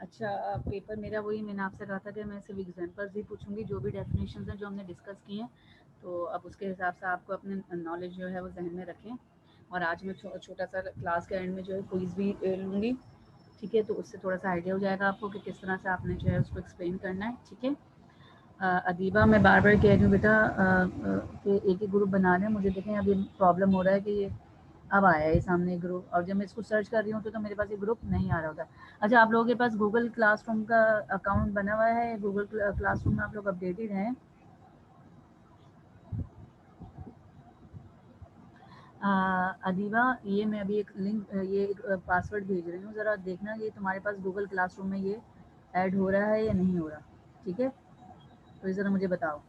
अच्छा, पेपर मेरा वही मैंने आपसे कहा था कि मैं सिर्फ एग्जांपल्स ही पूछूंगी, जो भी डेफिनेशंस हैं जो हमने डिस्कस की हैं, तो अब उसके हिसाब से आपको अपने नॉलेज जो है वो जहन में रखें। और आज मैं छोटा सा क्लास के एंड में जो है क्विज़ भी लूँगी, ठीक है? तो उससे थोड़ा सा आइडिया हो जाएगा आपको कि किस तरह से आपने जो है उसको एक्सप्लेन करना है, ठीक है? अदीबा, मैं बार बार कह रही हूँ बेटा कि एक ही ग्रुप बना लें। मुझे देखें अभी प्रॉब्लम हो रहा है कि ये अब आया है सामने एक ग्रुप, और जब मैं इसको सर्च कर रही हूँ तो मेरे पास ये ग्रुप नहीं आ रहा होता। अच्छा, आप लोगों के पास गूगल क्लासरूम का अकाउंट बना हुआ है? गूगल क्लासरूम में आप लोग अपडेटेड हैं? अदीबा, ये मैं अभी एक लिंक, ये एक पासवर्ड भेज रही हूँ, ज़रा देखना ये तुम्हारे पास गूगल क्लासरूम में ये ऐड हो रहा है या नहीं हो रहा, ठीक है? तो ये ज़रा मुझे बताओ।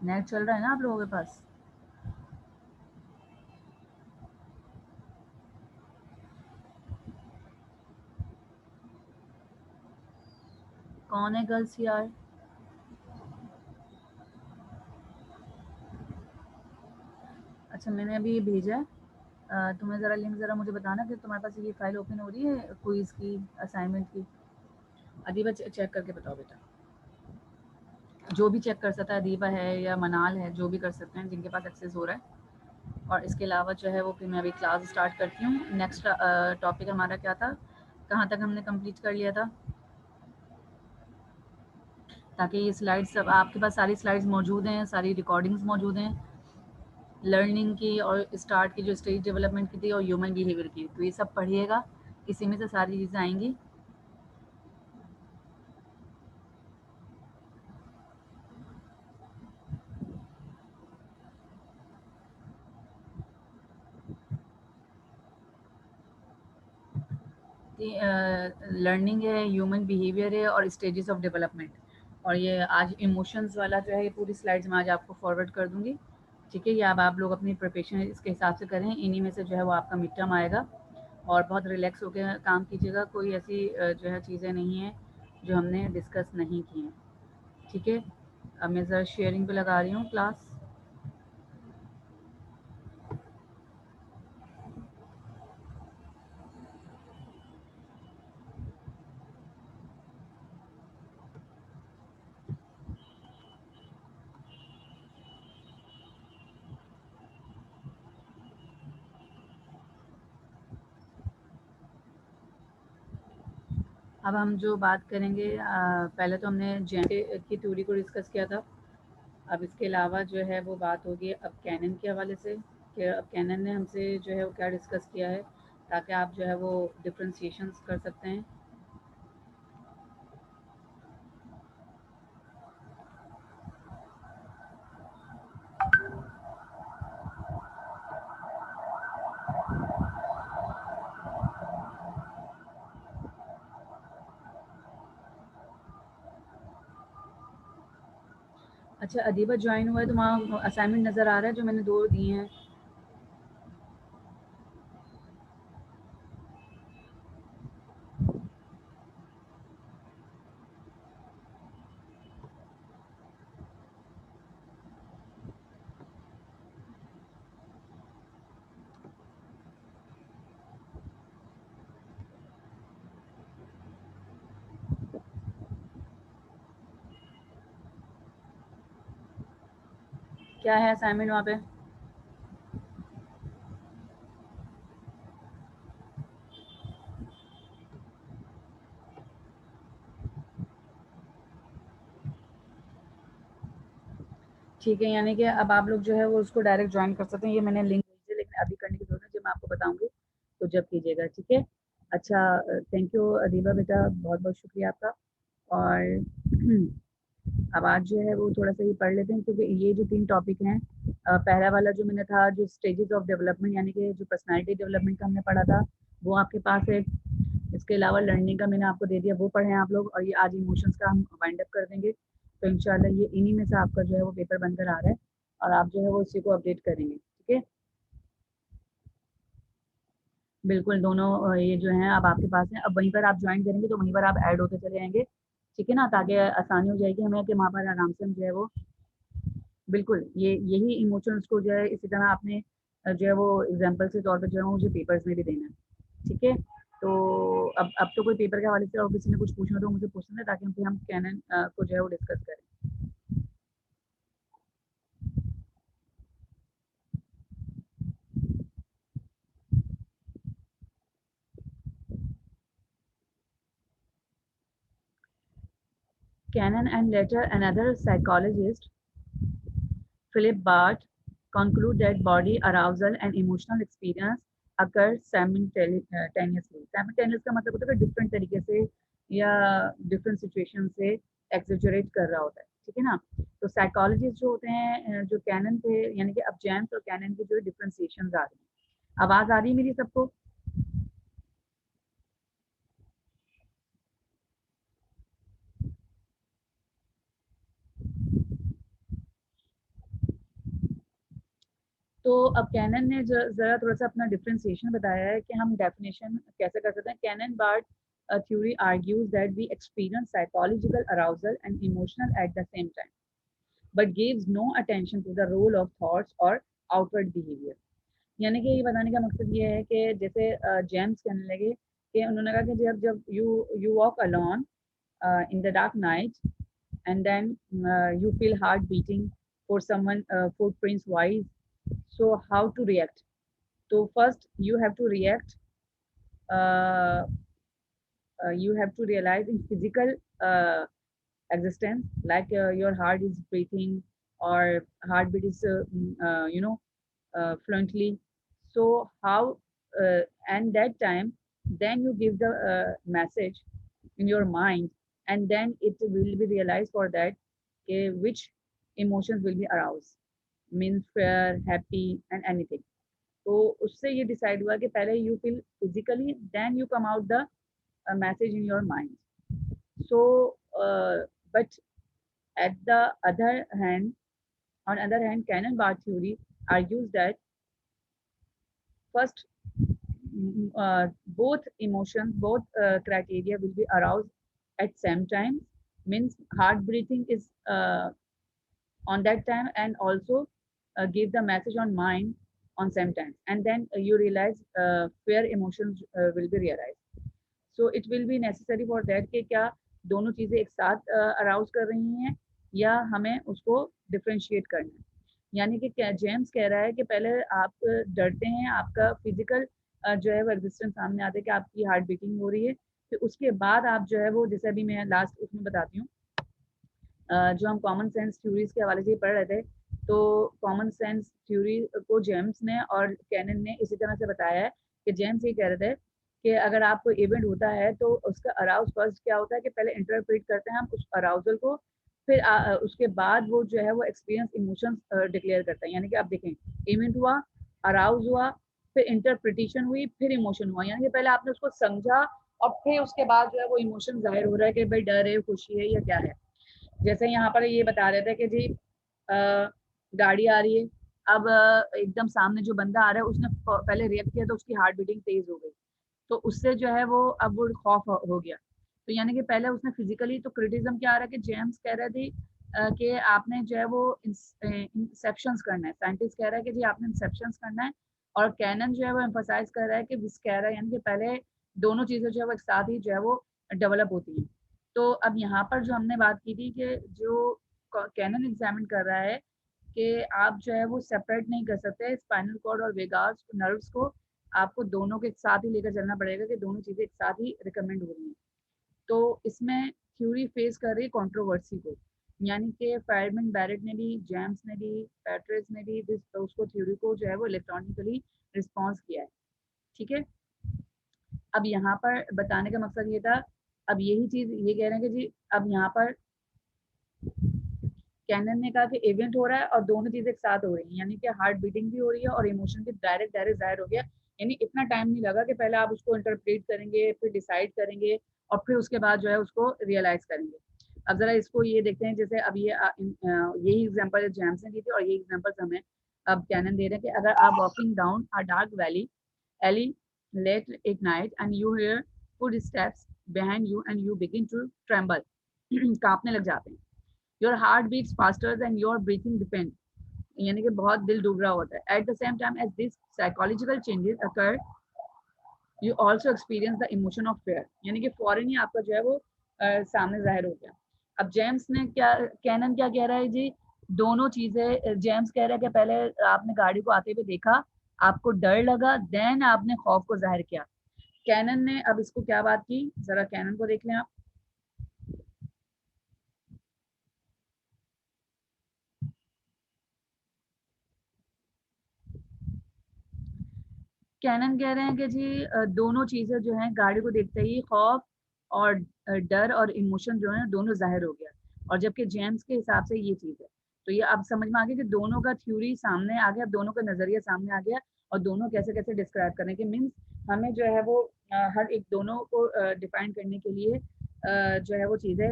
नेट चल रहा है ना आप लोगों के पास? कौन है गर्ल्स यार? अच्छा, मैंने अभी ये भेजा है। तुम्हें ज़रा लिंक ज़रा मुझे बताना कि तुम्हारे पास ये फ़ाइल ओपन हो रही है क्विज़ की, असाइनमेंट की। अदीबा, चेक करके बताओ बेटा। जो भी चेक कर सकता है, अदीबा है या मनाल है, जो भी कर सकते हैं जिनके पास एक्सेस हो रहा है। और इसके अलावा जो है वो फिर मैं अभी क्लास स्टार्ट करती हूँ। नेक्स्ट टॉपिक हमारा क्या था, कहाँ तक हमने कंप्लीट कर लिया था? ताकि ये स्लाइड्स सब आपके पास, सारी स्लाइड्स मौजूद हैं, सारी रिकॉर्डिंग्स मौजूद हैं लर्निंग की, और स्टार्ट की जो स्टेज डेवलपमेंट की थी, और ह्यूमन बिहेवियर की। तो ये सब पढ़िएगा, इसी में से सारी चीज़ें आएंगी। लर्निंग है, ह्यूमन बिहेवियर है, और स्टेजेस ऑफ डेवलपमेंट। और ये आज इमोशंस वाला जो है ये पूरी स्लाइड्स में आज आपको फॉरवर्ड कर दूंगी, ठीक है? ये अब आप लोग अपनी प्रिपरेशन इसके हिसाब से करें। इन्हीं में से जो है वो आपका मिड टर्म आएगा, और बहुत रिलैक्स होकर काम कीजिएगा। कोई ऐसी जो है चीज़ें नहीं हैं जो हमने डिस्कस नहीं की हैं, ठीक है? अब मैं ज़रा शेयरिंग पे लगा रही हूँ क्लास। अब हम जो बात करेंगे, पहले तो हमने जेन की थ्योरी को डिस्कस किया था। अब इसके अलावा जो है वो बात होगी अब कैनन के हवाले से, कि अब कैनन ने हमसे जो है वो क्या डिस्कस किया है, ताकि आप जो है वो डिफ्रेंशिएशंस कर सकते हैं। अच्छा, अदीबा ज्वाइन हुआ है तो वहाँ असाइनमेंट नज़र आ रहा है जो मैंने 2 दिए हैं? क्या है असाइनमेंट वहाँ पे? ठीक है, यानी कि अब आप लोग जो है वो उसको डायरेक्ट ज्वाइन कर सकते हैं। ये मैंने लिंक भेजी है, लेकिन अभी करने की ज़रूरत है, जब मैं आपको बताऊँगी तो जब कीजिएगा, ठीक है? अच्छा, थैंक यू अदीबा बेटा, बहुत-बहुत शुक्रिया आपका। और अब आज जो है वो थोड़ा-सा ये पढ़ लेते हैं, क्योंकि ये जो 3 टॉपिक हैं, पहला वाला जो मैंने था, जो स्टेजेस ऑफ डेवलपमेंट यानी कि जो पर्सनैलिटी डेवलपमेंट का हमने पढ़ा था, वो आपके पास है। इसके अलावा लर्निंग का मैंने आपको दे दिया, वो पढ़ें आप लोग। और ये आज इमोशंस का हम वाइंड अप कर देंगे। तो इंशाल्लाह ये इन्हीं में से आपका जो है वो पेपर बनकर आ रहा है, और आप जो है वो उसी को अपडेट करेंगे, ठीक है? बिल्कुल, दोनों ये जो हैं अब आपके पास हैं। अब वहीं पर आप जॉइन करेंगे तो वहीं पर आप ऐड होते चले जाएँगे, ठीक है ना? ताकि आसानी हो जाएगी हमें कि वहाँ पर आराम से हम जो है वो, बिल्कुल, ये यही इमोशंस को जो है इसी तरह आपने जो है वो एग्ज़ाम्पल के तौर पे जो है मुझे पेपर्स में भी देना है, ठीक है? तो अब तो कोई पेपर के हवाले से और किसी ने कुछ पूछना तो मुझे पूछना है, ताकि फिर हम कैनन को जो है वो डिस्कस करें। Cannon and later another psychologist, Philip Barth, conclude that body arousal and emotional experience occur simultaneously. Simultaneous का मतलब होता है कि डिफरेंट तरीके से या डिफरेंट सिचुएशन से एक्सेजरेट कर रहा होता है, ठीक है ना। तो साइकोलॉजिस्ट जो होते हैं, जो कैनन थे, यानी कि अब जेम्स और कैनन के जो डिफरेंशिएशन आ रही हैं। आवाज आ रही है मेरी सबको? तो अब कैनन ने जरा थोड़ा सा अपना डिफरेंशिएशन बताया है कि हम डेफिनेशन कैसे कर सकते हैं। Cannon Bard theory argues that we experience psychological arousal and emotional at the same time, but gives no attention to the role of thoughts or outward behavior. यानी कि ये बताने का मकसद ये है कि जैसे जेम्स कहने लगे कि उन्होंने कहा कि जब जब you walk alone in the dark night and then you feel heart beating for someone footprints wise, so how to react? So first you have to react, uh, you have to realize in physical existence, like your heart is breathing or heartbeat is fluently. So how and that time then you give the message in your mind, and then it will be realized for that, okay, which emotions will be aroused, means fear, happy and anything. तो उससे ये decide हुआ कि पहले you feel physically, then you come out the message in your mind. So but at the other hand, on other hand, Cannon-Barth theory argues that first, both emotions, both criteria will be aroused at same time. Means heart breathing is on that time, and also give the message on mind on same time, and then you realize fear emotions will be realized. So it will be necessary for that कि क्या दोनों चीजें एक साथ arouse कर रही हैं या हमें उसको डिफ्रेंशिएट करना है। यानी कि क्या जेम्स कह रहा है कि पहले आप डरते हैं, आपका फिजिकल जो है वो एग्जिस्टेंस सामने आता है कि आपकी हार्ट बीटिंग हो रही है, फिर उसके बाद आप जो है वो, जैसे अभी मैं लास्ट उसमें बताती हूँ, जो हम कॉमन सेंस थ्योरीज के हवाले से पढ़ रहे थे, तो कॉमन सेंस थ्योरी को जेम्स ने और कैनन ने इसी तरह से बताया है कि जेम्स ये कह रहे थे कि अगर आपको इवेंट होता है तो उसका अराउज फर्स्ट क्या होता है कि पहले इंटरप्रेट करते हैं हम उस अराउजल को, फिर उसके बाद वो जो है वो एक्सपीरियंस इमोशंस डिक्लेयर करता है। यानी कि आप देखें, इवेंट हुआ, अराउज हुआ, फिर इंटरप्रिटेशन हुई, फिर इमोशन हुआ। यानी कि पहले आपने उसको समझा और फिर उसके बाद जो है वो इमोशन जाहिर हो रहा है कि भाई डर है, खुशी है या क्या है। जैसे यहाँ पर ये बता रहे थे कि जी गाड़ी आ रही है, अब एकदम सामने जो बंदा आ रहा है उसने पहले रिएक्ट किया तो उसकी हार्ट बीटिंग तेज हो गई, तो उससे जो है वो अब वो खौफ हो गया। तो यानी कि पहले उसने फिजिकली, तो क्रिटिज्म क्या आ रहा है कि जेम्स कह रहे थे कि आपने जो है वो इंसेप्शंस करना है, साइंटिस्ट कह रहा है कि जी आपने इंसेप्शंस करना है, और कैनन जो है वो एम्फोसाइज कर रहा है कि विस कह रहा है, यानी कि पहले दोनों चीजें जो है वो एक साथ ही जो है वो डेवलप होती हैं। तो अब यहाँ पर जो हमने बात की थी कि जो कैनन एग्जामिन कर रहा है कि आप जो है वो सेपरेट नहीं कर सकते स्पाइनल कॉर्ड और वेगास नर्व्स को, आपको दोनों के एक साथ ही लेकर चलना पड़ेगा कि दोनों चीजें एक साथ ही रिकमेंड हो रही हैं। तो इसमें थ्योरी फेस कर रही है कंट्रोवर्सी को, यानी कि फायरमैन बैरेट ने भी, जेम्स ने भी, पैट्रिस ने भी उसको थ्योरी को जो है वो इलेक्ट्रॉनिकली रिस्पॉन्स किया है, ठीक है। अब यहाँ पर बताने का मकसद ये था, अब यही चीज ये कह रहे हैं कि जी अब यहाँ पर कैनन ने कहा कि इवेंट हो रहा है और दोनों चीजें एक साथ हो रही हैं, यानी कि हार्ट बीटिंग भी हो रही है और इमोशन भी डायरेक्ट डायरेक्ट जाहिर हो गया। यानी इतना टाइम नहीं लगा कि पहले आप उसको इंटरप्रेट करेंगे, फिर डिसाइड करेंगे और फिर उसके बाद जो है उसको रियलाइज करेंगे। अब जरा इसको ये देखते हैं, जैसे अब ये यही एग्जाम्पल जेम्स ने दी थी और ये एग्जाम्पल हमें अब कैनन दे रहे हैं कि अगर आप walking down a dark valley alley late at night and you hear footsteps behind you and you begin to tremble, कांपने लग जाते हैं, your heart beats faster then your breathing depend, यानी कि बहुत दिल डूब रहा होता है। At the same time as this psychological changes occur you also experience the emotion of fear, यानी कि फौरन ही आपका जो है वो सामने जाहिर हो गया। अब जेम्स ने क्या, कैनन क्या कह रहा है जी, दोनों चीजें। जेम्स कह रहा है कि पहले आपने गाड़ी को आते हुए देखा, आपको डर लगा, देन आपने खौफ को जाहिर किया। कैनन ने अब इसको क्या बात की, जरा कैनन को देख लें आप। कैनन कह रहे हैं कि जी दोनों चीजें जो हैं, गाड़ी को देखते ही खौफ और डर और इमोशन जो है दोनों जाहिर हो गया। और जबकि जेम्स के हिसाब से ये चीज है, तो ये अब समझ में आ गया कि दोनों का थ्योरी सामने आ गया, दोनों का नजरिया सामने आ गया, और दोनों कैसे कैसे डिस्क्राइब करने के मीन्स हमें जो है वो हर एक दोनों को डिफाइन करने के लिए जो है वो चीजें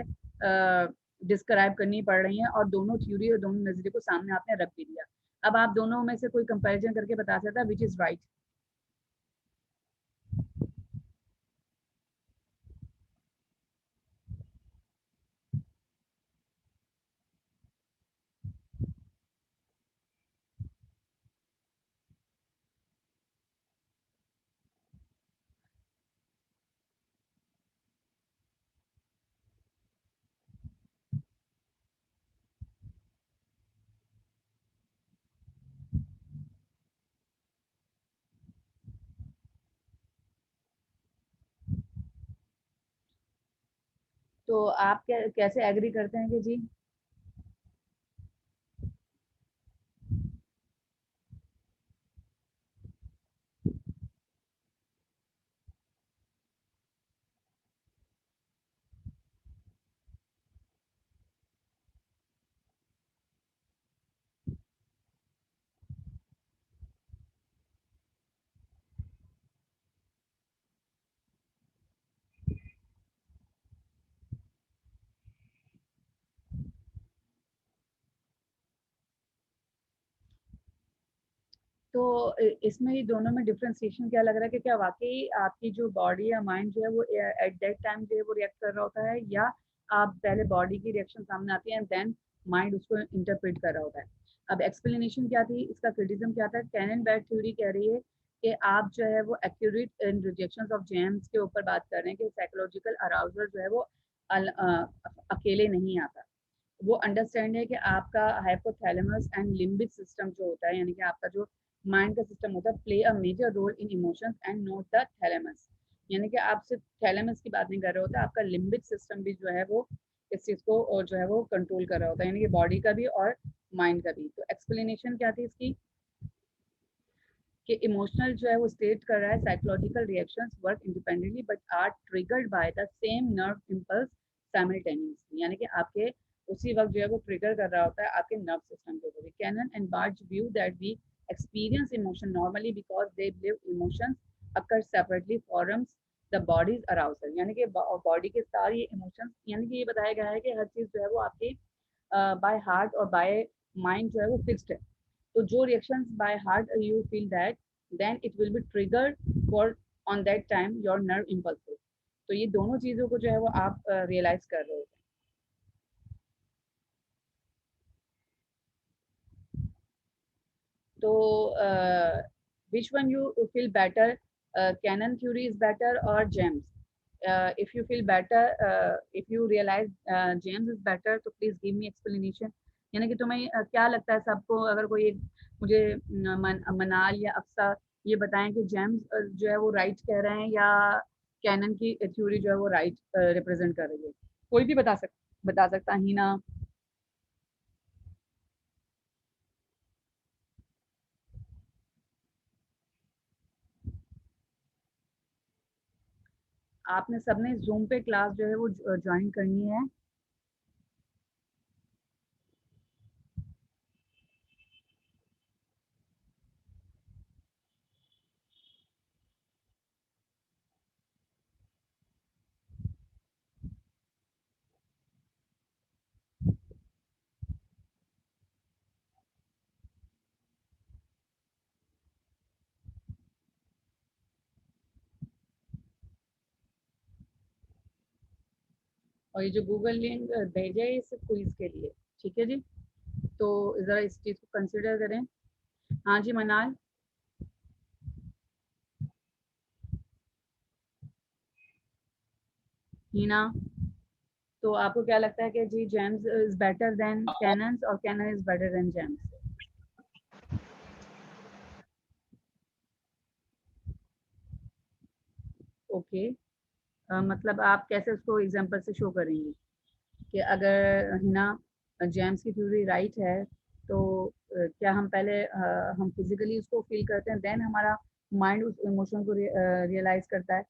डिस्क्राइब करनी पड़ रही हैं, और दोनों थ्योरी और दोनों नजरिए को सामने आपने रख भी दिया। अब आप दोनों में से कोई कंपैरिजन करके बता सकता है विच इज राइट। तो आप कैसे एग्री करते हैं कि जी। तो इसमें ही दोनों में डिफरेंशिएशन क्या लग रहा है कि क्या वाकई आपकी जो बॉडी या माइंड जो है वो एट दैट टाइम जो है वो रिएक्ट कर रहा होता है, या आप पहले बॉडी की रिएक्शन सामने आती है एंड देन माइंड उसको इंटरप्रेट कर रहा होता है। अब एक्सप्लेनेशन क्या थी, इसका क्रिटिज्म क्या था, कैनन बैट थ्योरी कह रही है कि आप जो है वो accurate in rejections of James के ऊपर बात कर रहे हैं कि साइकोलॉजिकल अराउजल जो है वो अकेले नहीं आता। वो अंडरस्टैंड है कि आपका हाइपोथैलेमस एंड लिम्बिक सिस्टम जो होता है, यानी कि आपका जो माइंड का सिस्टम होता है, play a major role in emotions and not the thalamus. यानी कि आप सिर्फ थैलेमस की बात नहीं कर रहे होते, आपका लिम्बिक सिस्टम भी जो है वो इस चीज को और जो है वो कंट्रोल कर रहा होता है, यानी कि बॉडी का भी और माइंड का भी। तो एक्सप्लेनेशन क्या थी इसकी, कि इमोशनल जो है वो स्टेट कर रहा है psychological reactions work independently but are triggered by the same nerve impulse simultaneously, यानी कि आपके उसी वक्त जो है वो ट्रिगर कर रहा होता है आपके नर्व सिस्टम के ऊपर। Cannon and Bard view that we experience emotion normally because they believe emotions occur separately forms the body's arousal, यानी कि बॉडी के सारे इमोशंस, यानी कि ये बताया गया है कि हर चीज जो है वो आपके बाय हार्ट और बाय माइंड जो है वो फिक्स्ड है। तो जो reactions by heart you feel that, then it will be triggered for on that time your nerve impulses. तो ये दोनों चीजों को जो है वो आप रियलाइज कर रहे हो। तो which one you feel better, canon theory is better or james? If you feel better, if you realize james is better, तो please give me explanation। यानी कि तुम्हें क्या लगता है सबको, अगर कोई मुझे मनाल या अफसा ये बताएं कि जेम्स जो है वो राइट कह रहे हैं या कैनन की थ्योरी जो है वो राइट रिप्रेजेंट कर रही है। कोई भी बता सकता ही ना। आपने सबने जूम पे क्लास जो है वो ज्वाइन करनी है। और ये जो गूगल लिंक भेजा है इस क्विज के लिए, ठीक है जी। तो ज़रा इस चीज़ को कंसिडर करें। हाँ जी मनाल। हीना, तो आपको क्या लगता है कि जी James is better than Cannons और Cannon is better than James? Okay, मतलब आप कैसे उसको एग्जांपल से शो करेंगी कि अगर हिना जेम्स की थ्योरी राइट है तो क्या हम पहले हम फिजिकली उसको फील करते हैं देन हमारा माइंड उस इमोशन को रियलाइज करता है?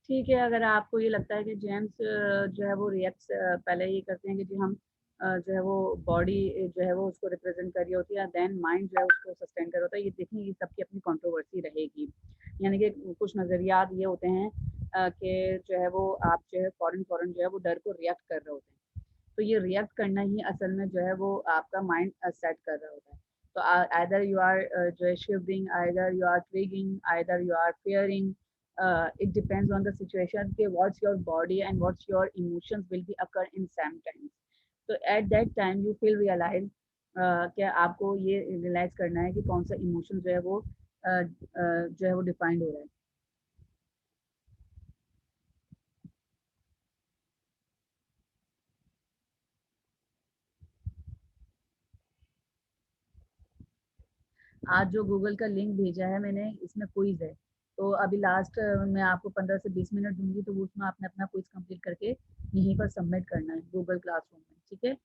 ठीक है, अगर आपको ये लगता है कि जेम्स जो है वो रिएक्ट्स पहले ये करते हैं कि जी हम जो है वो बॉडी जो है वो उसको रिप्रेजेंट कर रही होती है, देन माइंड जो है उसको सस्टेन कर रहा होता है। ये देखिए ये सबकी अपनी कंट्रोवर्सी रहेगी, यानी कि कुछ नज़रियात ये होते हैं कि जो है वो आप जो है फ़ौरन फ़ौरन जो है वो डर को रिएक्ट कर रहे होते हैं। तो ये रिएक्ट करना ही असल में जो है वो आपका माइंड सेट कर रहा होता है। तो आइदर यू आर जो है shivering, either you are triggering, either you are fearing, it depends on the situation कि what's your body and what's your emotions will be occur in same times. So at that time you feel realize कि आपको ये realise करना है कि कौन सा emotion जो है वो जो है वो डिफाइंड हो रहा है। आज जो गूगल का लिंक भेजा है मैंने इसमें क्विज है, तो अभी लास्ट मैं आपको 15 से 20 मिनट दूंगी, तो वो उसमें आपने अपना क्विज कंप्लीट करके यहीं पर सबमिट करना है गूगल क्लासरूम में, ठीक है?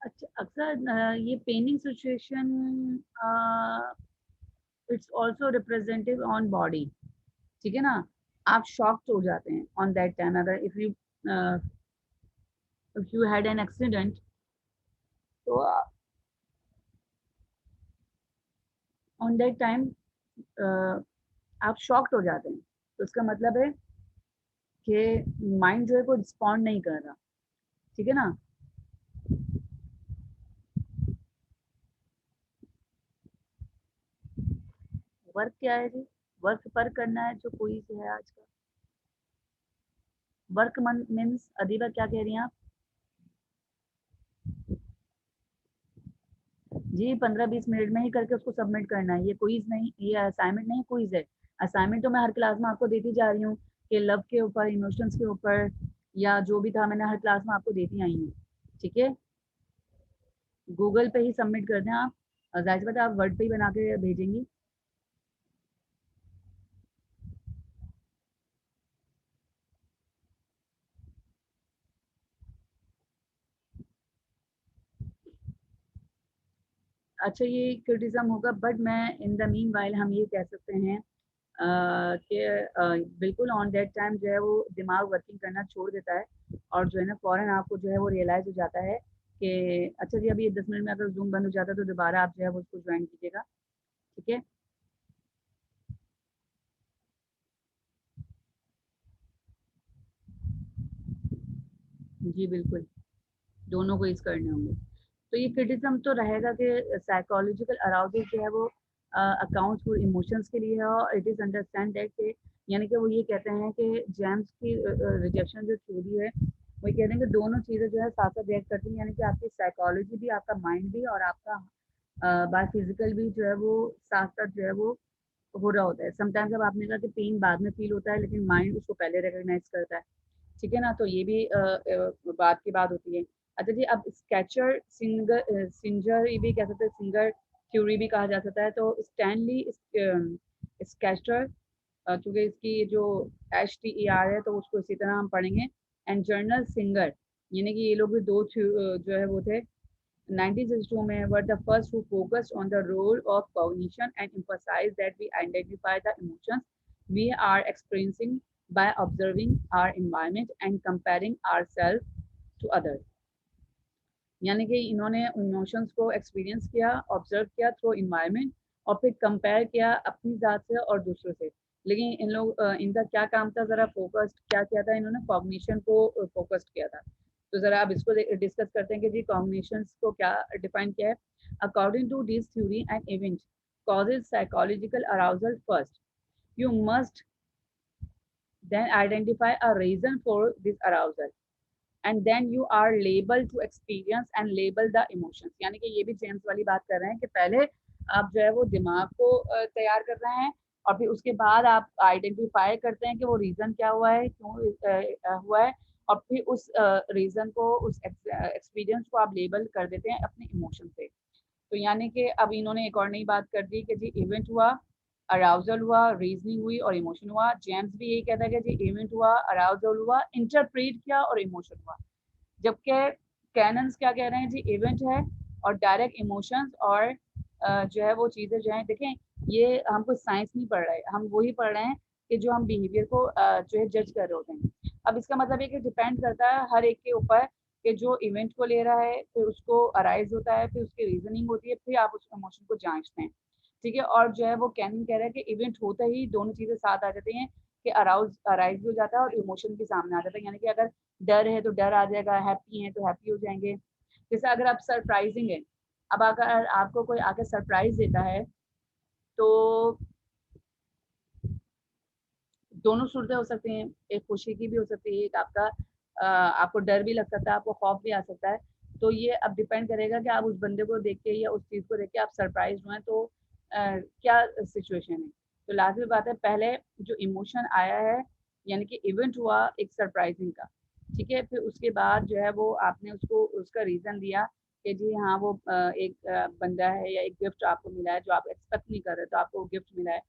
अच्छा, अक्सर ये paining situation it's also representative on body, ठीक है ना? आप शॉक्ड हो जाते हैं ऑन दैट टाइम, अगर if you had an accident तो ऑन दैट टाइम आप शॉक्ड हो जाते हैं, तो उसका मतलब है कि माइंड जो है वो रिस्पॉन्ड नहीं कर रहा, ठीक है ना? वर्क क्या है जी? वर्क पर करना है जो कोई से है आज का। वर्क मीन्स अदीबा क्या कह रही हैं आप? जी 15-20 मिनट में ही करके उसको सबमिट करना है, ये क्विज नहीं, ये असाइनमेंट नहीं, क्विज है। असाइनमेंट तो मैं हर क्लास में आपको देती जा रही हूँ कि लव के ऊपर, इमोशंस के ऊपर, या जो भी था मैंने हर क्लास में आपको देती आई हूँ, ठीक है? गूगल पे ही सबमिट कर दें आप, जाहिर सी बात है आप वर्ड पे ही बना के भेजेंगी। अच्छा, ये क्रिटिज्म होगा, बट मैं इन द मीन वाइल हम ये कह सकते हैं कि बिल्कुल ऑन दैट टाइम जो है वो दिमाग वर्किंग करना छोड़ देता है, और जो है ना फ़ौरन आपको जो है वो रियलाइज़ हो जाता है कि अच्छा जी अभी 10 मिनट में अगर जूम बंद हो जाता है तो दोबारा आप जो है वो उसको ज्वाइन कीजिएगा, ठीक है। जी बिल्कुल, दोनों को यूज़ करने होंगे। तो ये क्रिटिसिज्म तो रहेगा कि साइकोलॉजिकल अराउजल जो है वो अकाउंट फॉर इमोशंस के लिए है, और इट इज़ अंडरस्टैंड दैट कि यानी कि वो ये कहते हैं कि जेम्स की रिजेक्शन जो थ्योरी है वो ये कहते हैं कि दोनों चीज़ें जो है साथ-साथ रिएक्ट करती हैं, यानी कि आपकी साइकोलॉजी भी, आपका माइंड भी और आपका बायोफिजिकल भी जो है वो साथ-साथ जो है वो हो रहा होता है। समटाइम्स अब आपने कहा कि पेन बाद में फ़ील होता है लेकिन माइंड उसको पहले रिकॉग्नाइज़ करता है। ठीक है ना? तो ये भी बात की बात होती है। अच्छा जी, अब स्केचर सिंजर ये भी कह सकते हैं, सिंगर थ्योरी भी कहा जा सकता है। तो स्टैनली स्केचर, क्योंकि इसकी जो HTER है तो उसको इसी तरह हम पढ़ेंगे, एंड जर्नल सिंगर, यानी कि ये लोग भी दो जो है वो थे 1962 में, were the first who focused on the role of cognition and emphasized that we identify the emotions we are experiencing by observing our environment and comparing ourselves to others। यानी कि इन्होंने इमोशंस को एक्सपीरियंस किया, observe किया through environment, और फिर compare किया अपनी ज़ात से और दूसरों से। लेकिन इन लोग इनका क्या काम था, ज़रा फोकस्ड क्या किया था इन्होंने, कॉग्निशन को फोकस्ड किया था। तो ज़रा अब इसको डिस्कस करते हैं कि जी कॉग्निशंस को क्या डिफाइन किया है। According to this theory and event causes psychological arousal first. You must then identify a reason for this arousal, and then you are label to experience and label the emotions. यानी कि ये भी James वाली बात कर रहे हैं कि पहले आप जो है वो दिमाग को तैयार कर रहे हैं, और फिर उसके बाद आप आइडेंटिफाई करते हैं कि वो रीज़न क्या हुआ है, क्यों हुआ है, और फिर उस रीज़न को, उस एक्सपीरियंस को आप लेबल कर देते हैं अपने इमोशन से। तो यानी कि अब इन्होंने एक और नई बात कर दी कि जी इवेंट हुआ, अराउजल हुआ, रीजनिंग हुई और इमोशन हुआ। जेम्स भी यही कहता है कि जी इवेंट हुआ, अराउजल हुआ, इंटरप्रेट किया और इमोशन हुआ। जबकि कैनन्स क्या कह रहे हैं, जी इवेंट है और डायरेक्ट इमोशंस और जो है वो चीज़ें जो हैं, देखें ये हम कोई साइंस नहीं पढ़ रहे, हम वही पढ़ रहे हैं कि जो हम बिहेवियर को जो है जज कर रहे होते हैं। अब इसका मतलब है कि डिपेंड करता है हर एक के ऊपर कि जो इवेंट को ले रहा है, फिर उसको अराइज होता है, फिर उसकी रीजनिंग होती है, फिर आप उस इमोशन को जांचते हैं। ठीक है, और जो है वो कैनन कह रहा है कि इवेंट होते ही दोनों चीज़ें साथ आ जाती हैं, कि अराइज भी हो जाता है और इमोशन भी सामने आ जाता है। यानी कि अगर डर है तो डर आ जाएगा, हैप्पी है तो हैप्पी हो जाएंगे। जैसे अगर आप सरप्राइजिंग है, अब अगर आपको कोई आके सरप्राइज देता है तो दोनों सूरतें हो सकती हैं, एक खुशी की भी हो सकती है, एक आपका आपको डर भी लग सकता है, आपको खौफ भी आ सकता है। तो ये अब डिपेंड करेगा कि आप उस बंदे को देख के या उस चीज़ को देख के आप सरप्राइज हुए तो क्या सिचुएशन है। तो लाजमी बात है, पहले जो इमोशन आया है, यानी कि इवेंट हुआ एक सरप्राइजिंग का, ठीक है, फिर उसके बाद जो है वो आपने उसको उसका रीज़न दिया कि जी हाँ वो एक बंदा है या एक गिफ्ट आपको मिला है जो आप एक्सपेक्ट नहीं कर रहे, तो आपको गिफ्ट मिला है,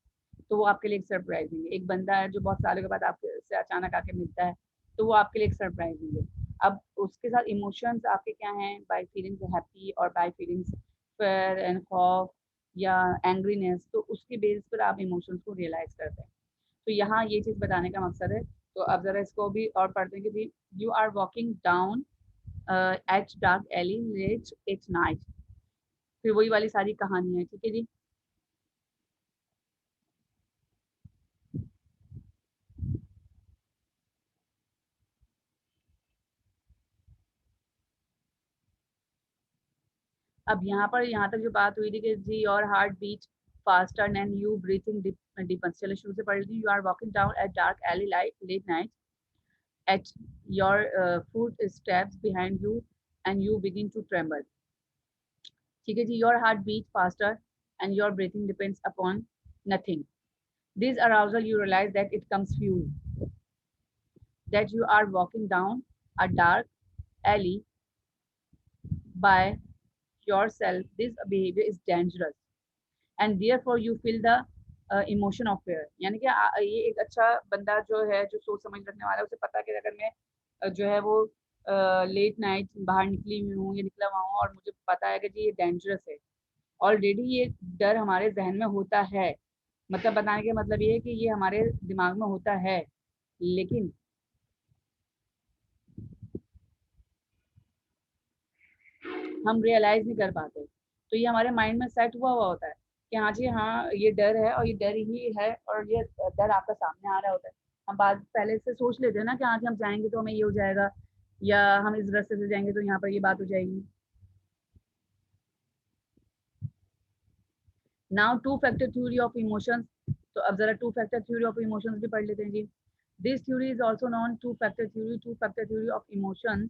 तो वो आपके लिए एक सरप्राइजिंग है। एक बंदा है जो बहुत सालों के बाद आपके से अचानक आके मिलता है, तो वो आपके लिए एक सरप्राइजिंग है। अब उसके साथ इमोशंस आपके क्या हैं, बाय फीलिंग्स हैप्पी और बाय फीलिंग्स फेयर एंड खौफ या एंग्रीनेस, तो उसके बेस पर आप इमोशंस को रियलाइज करते हैं। तो यहाँ ये चीज़ बताने का मकसद है। तो अब ज़रा इसको भी और पढ़ते हैं कि जी you are walking down at dark alley late at night, फिर वही वाली सारी कहानी है, ठीक है जी। अब यहाँ पर यहाँ तक जो बात हुई थी कि जी your heart beat faster and you breathing deep, चलो शुरू से पढ़ लीजिए। You are walking down at dark alley light late night at your footsteps behind you and you begin to tremble, ठीक है जी। Your heart beat faster and your breathing depends upon nothing, this arousal you realise that it comes fuel, that you are walking down a dark alley by yourself, this behavior is dangerous and therefore you feel the emotion of fear. यानी कि ये एक अच्छा बंदा जो है, जो सोच समझ रखने वाला है, उसे पता है कि अगर मैं जो है वो लेट नाइट बाहर निकली हुई हूँ या निकला हुआ हूँ और मुझे पता है कि जी ये डेंजरस है, ऑलरेडी ये डर हमारे जहन में होता है, मतलब बताने का मतलब ये है कि ये हमारे दिमाग में होता है, लेकिन हम रियलाइज नहीं कर पाते। तो ये हमारे माइंड में सेट हुआ हुआ होता है कि हाँ जी हाँ ये डर है और ये डर ही है और ये डर आपका सामने आ रहा होता है। हम बात पहले से सोच लेते हैं ना कि हाँ जी हम जाएंगे तो हमें ये हो जाएगा, या हम इस रास्ते से जाएंगे तो यहाँ पर ये बात हो जाएगी। Now two factor theory of emotions. तो अब जरा two factor theory of emotions भी पढ़ लेते हैं जी। This theory is also known two factor theory, two factor theory of emotions,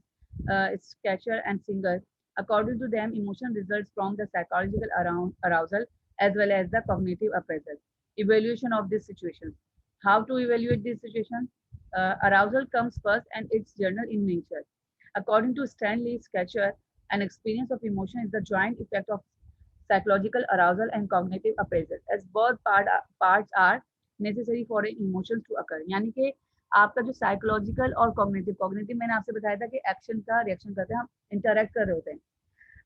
Sketcher and Singer. According to them, emotion results from the psychological arousal as well as the cognitive appraisal. Evaluation of this situation. How to evaluate this situation? Arousal comes first and it's general in nature. According to Stanley Sketcher, an experience of emotion is the joint effect of psychological arousal and cognitive appraisal as both parts are necessary for an emotion to occur। यानी कि आपका जो psychological और cognitive, cognitive मैंने आपसे बताया था कि एक्शन का रिएक्शन करते हैं, हम इंटरेक्ट कर रहे होते हैं।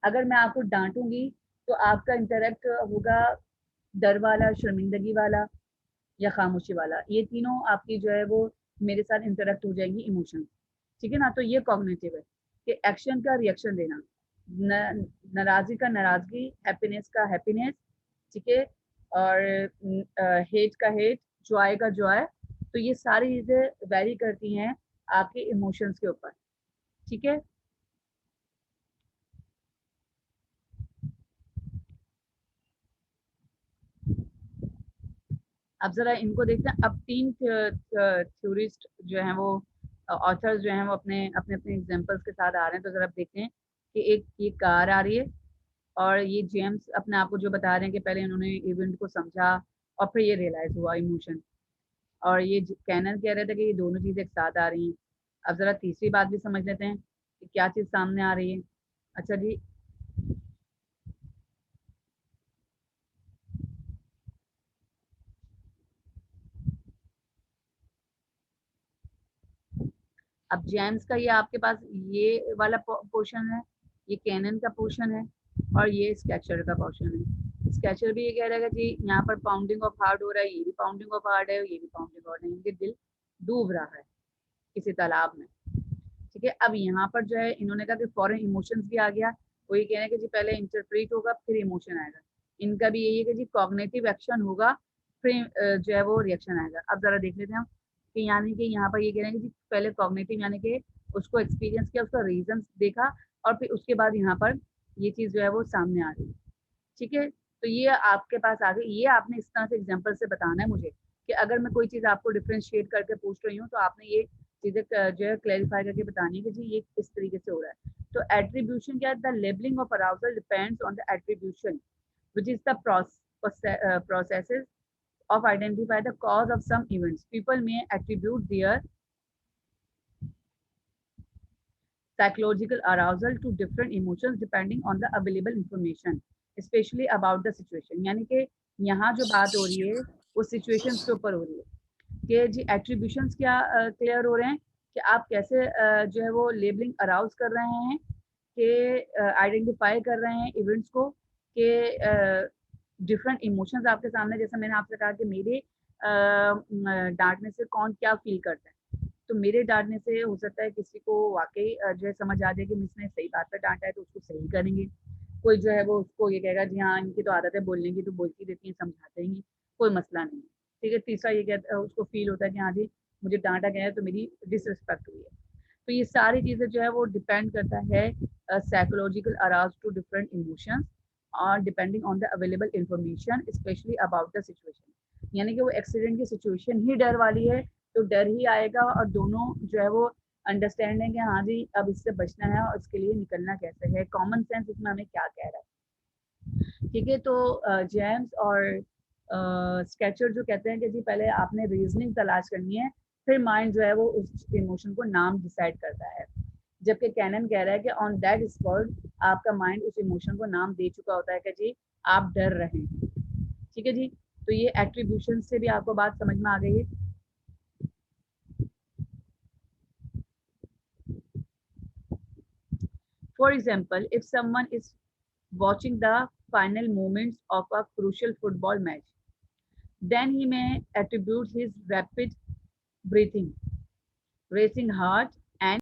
अगर मैं आपको डांटूंगी तो आपका इंटरेक्ट होगा डर वाला, शर्मिंदगी वाला या खामोशी वाला। ये तीनों आपकी जो है वो मेरे साथ इंटरेक्ट हो जाएंगी इमोशन। ठीक है ना। तो ये कॉग्निटिव है कि एक्शन का रिएक्शन देना, नाराजगी का नाराजगी, हैप्पीनेस का हैप्पीनेस, ठीक है, और हेट का हेट, जॉय का जॉय। तो ये सारी चीजें वेरी करती हैं आपके इमोशंस के ऊपर। ठीक है। अब जरा इनको देखते हैं। अब तीन थ्योरिस्ट जो हैं वो ऑथर्स जो हैं वो अपने अपने अपने एग्जांपल्स के साथ आ रहे हैं। तो जरा अब देखते हैं कि एक ये कार आ रही है और ये जेम्स अपने आप को जो बता रहे हैं कि पहले इन्होंने इवेंट को समझा और फिर ये रियलाइज हुआ इमोशन, और ये कैनन कह रहे थे कि ये दोनों चीजें एक साथ आ रही हैं। अब जरा तीसरी बात भी समझ लेते हैं कि क्या चीज सामने आ रही है। अच्छा जी, अब जेम्स का ये आपके पास ये वाला पोर्शन है, ये कैनन का पोर्शन है और ये स्केचर का पोर्शन है। स्केचर भी ये कह रहा है कि जी यहाँ पर पाउंडिंग ऑफ हार्ट हो रहा है, ये भी पाउंडिंग ऑफ हार्ट है, ये भी पाउंडिंग ऑफ हार्ट है, इनके दिल डूब रहा है किसी तालाब में। ठीक है। अब यहाँ पर जो है इन्होंने कहा कि फॉरेन इमोशंस भी आ गया। वो ये कह रहे हैं कि जी पहले इंटरप्रेट होगा फिर इमोशन आएगा। इनका भी यही है कि जी कॉग्निटिव एक्शन होगा फिर जो है वो रिएक्शन आएगा। अब जरा देख लेते हैं हम कि यानी कि यहाँ पर ये कह रहे हैं कि जी पहले कॉग्निटिव यानी कि उसको एक्सपीरियंस किया, उसका रीजन देखा और फिर उसके बाद यहाँ पर ये चीज जो है वो सामने आ रही है। ठीक है। तो ये आपके पास आ गई। ये आपने इस तरह से एग्जांपल से बताना है मुझे कि अगर मैं कोई चीज आपको डिफरेंशिएट करके पूछ रही हूँ तो आपने ये चीजें जो है क्लैरिफाई करके बतानी है कि जी ये किस तरीके से हो रहा है। तो एट्रीब्यूशन क्या है? The labelling of arousal depends on the attribution which is the processes of identify the cause of some events. People may attribute their psychological arousal to different emotions depending on the available information, especially about the situation। यानी कि यहाँ जो बात हो रही है वो situations के ऊपर हो रही है कि जी एट्रीब्यूशंस क्या क्लियर हो रहे हैं कि आप कैसे जो है वो लेबलिंग अराउज कर रहे हैं, कि आइडेंटिफाई कर रहे हैं इवेंट्स को, कि डिफरेंट इमोशंस आपके सामने। जैसे मैंने आपसे कहा कि मेरे डांटने से कौन क्या फील करता है। तो मेरे डांटने से हो सकता है किसी को वाकई जो है समझ आ जाए कि मिस ने सही बात पर डांटा है तो उसको सही करेंगे। कोई जो है वो उसको ये कहेगा जी हाँ इनकी तो आदत है बोलने की, तो बोलती रहती है, समझा देंगी, कोई मसला नहीं। ठीक है। तीसरा ये कहता है, उसको फील होता है कि हाँ जी मुझे डांटा गया है तो मेरी डिसरिस्पेक्ट हुई है। तो ये सारी चीजें जो है वो डिपेंड करता है psychological arouse to different emotions और depending on the available information specially about the situation. यानी कि वो एक्सीडेंट की सिचुएशन ही डर वाली है तो डर ही आएगा, और दोनों जो है वो अंडरस्टैंड है कि हाँ जी अब इससे बचना है और इसके लिए निकलना कैसे है, कॉमन सेंस इसमें हमें क्या कह रहा है। ठीक है। तो जेम्स और स्केचर जो कहते हैं कि जी पहले आपने रीजनिंग तलाश करनी है फिर माइंड जो है वो उस इमोशन को नाम डिसाइड करता है। जबकि कैनन कह रहा है कि ऑन दैट स्पॉट आपका माइंड उस इमोशन को नाम दे चुका होता है कि जी आप डर रहे हैं। ठीक है जी। तो ये एट्रीब्यूशन से भी आपको बात समझ में आ गई है। For example, if someone is watching the final moments of a crucial football match, then he may attribute his rapid breathing, racing heart,